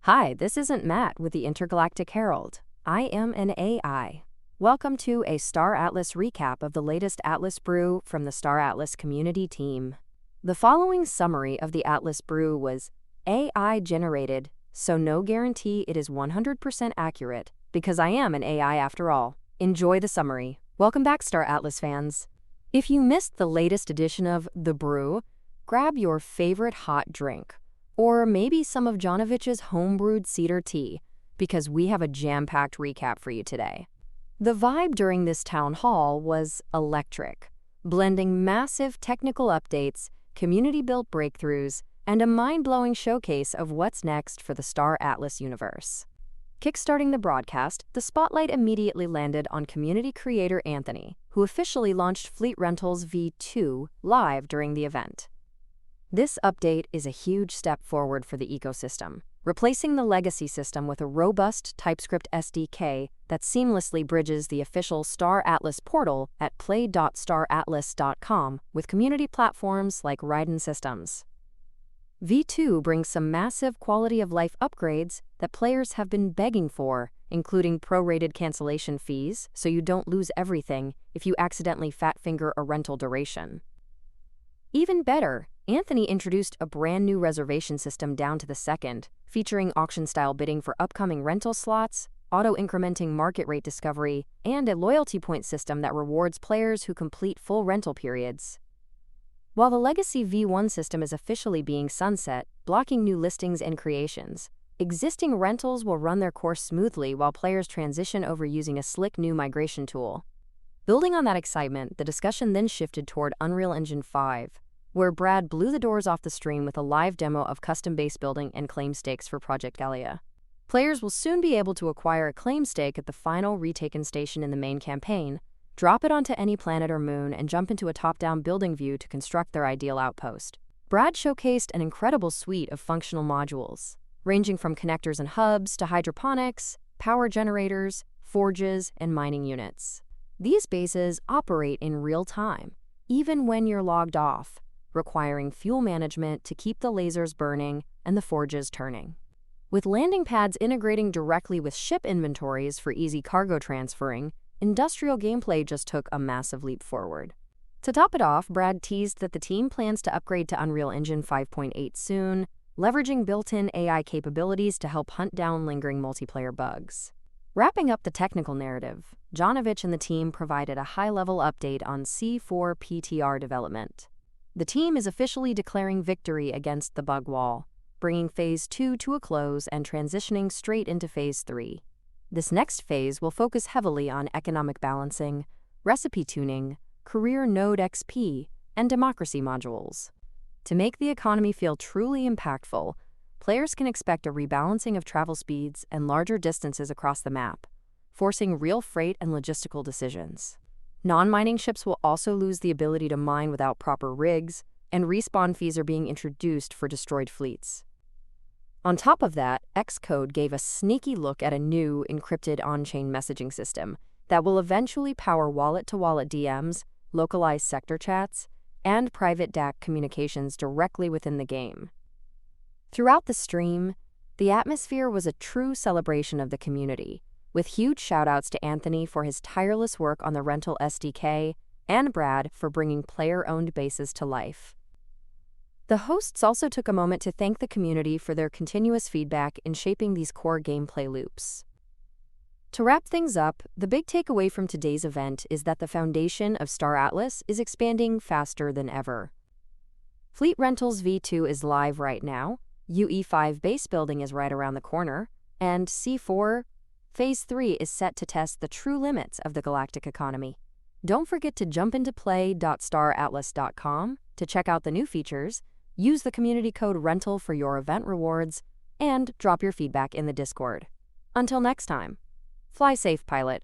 Hi, this isn't Matt with the Intergalactic Herald. I am an AI. Welcome to a Star Atlas recap of the latest Atlas Brew from the Star Atlas community team. The following summary of the Atlas Brew was AI generated, so no guarantee it is 100% accurate, because I am an AI after all. Enjoy the summary. Welcome back, Star Atlas fans. If you missed the latest edition of The Brew, grab your favorite hot drink, or maybe some of Jonovich's homebrewed cedar tea, because we have a jam-packed recap for you today. The vibe during this town hall was electric, blending massive technical updates, community-built breakthroughs, and a mind-blowing showcase of what's next for the Star Atlas universe. Kickstarting the broadcast, the spotlight immediately landed on community creator Anthony, who officially launched Fleet Rentals V2 live during the event. This update is a huge step forward for the ecosystem, replacing the legacy system with a robust TypeScript SDK that seamlessly bridges the official Star Atlas portal at play.staratlas.com with community platforms like Raiden Systems. V2 brings some massive quality-of-life upgrades that players have been begging for, including prorated cancellation fees so you don't lose everything if you accidentally fat-finger a rental duration. Even better, Anthony introduced a brand new reservation system down to the second, featuring auction-style bidding for upcoming rental slots, auto-incrementing market rate discovery, and a loyalty point system that rewards players who complete full rental periods. While the legacy V1 system is officially being sunset, blocking new listings and creations, existing rentals will run their course smoothly while players transition over using a slick new migration tool. Building on that excitement, the discussion then shifted toward Unreal Engine 5, where Brad blew the doors off the stream with a live demo of custom base building and claim stakes for Project Galia. Players will soon be able to acquire a claim stake at the final retaken station in the main campaign, drop it onto any planet or moon, and jump into a top-down building view to construct their ideal outpost. Brad showcased an incredible suite of functional modules, ranging from connectors and hubs to hydroponics, power generators, forges, and mining units. These bases operate in real time, even when you're logged off, requiring fuel management to keep the lasers burning and the forges turning. With landing pads integrating directly with ship inventories for easy cargo transferring, industrial gameplay just took a massive leap forward. To top it off, Brad teased that the team plans to upgrade to Unreal Engine 5.8 soon, leveraging built-in AI capabilities to help hunt down lingering multiplayer bugs. Wrapping up the technical narrative, Jonovich and the team provided a high-level update on C4 PTR development. The team is officially declaring victory against the bug wall, bringing Phase 2 to a close and transitioning straight into Phase 3. This next phase will focus heavily on economic balancing, recipe tuning, career node XP, and democracy modules. To make the economy feel truly impactful, players can expect a rebalancing of travel speeds and larger distances across the map, forcing real freight and logistical decisions. Non-mining ships will also lose the ability to mine without proper rigs, and respawn fees are being introduced for destroyed fleets. On top of that, Xcode gave a sneaky look at a new encrypted on-chain messaging system that will eventually power wallet-to-wallet DMs, localized sector chats, and private DAC communications directly within the game. Throughout the stream, the atmosphere was a true celebration of the community, with huge shoutouts to Anthony for his tireless work on the rental SDK and Brad for bringing player-owned bases to life. The hosts also took a moment to thank the community for their continuous feedback in shaping these core gameplay loops. To wrap things up, the big takeaway from today's event is that the foundation of Star Atlas is expanding faster than ever. Fleet Rentals V2 is live right now, UE5 base building is right around the corner, and C4 Phase 3 is set to test the true limits of the galactic economy. Don't forget to jump into play.staratlas.com to check out the new features, use the community code RENTAL for your event rewards, and drop your feedback in the Discord. Until next time, fly safe, pilot.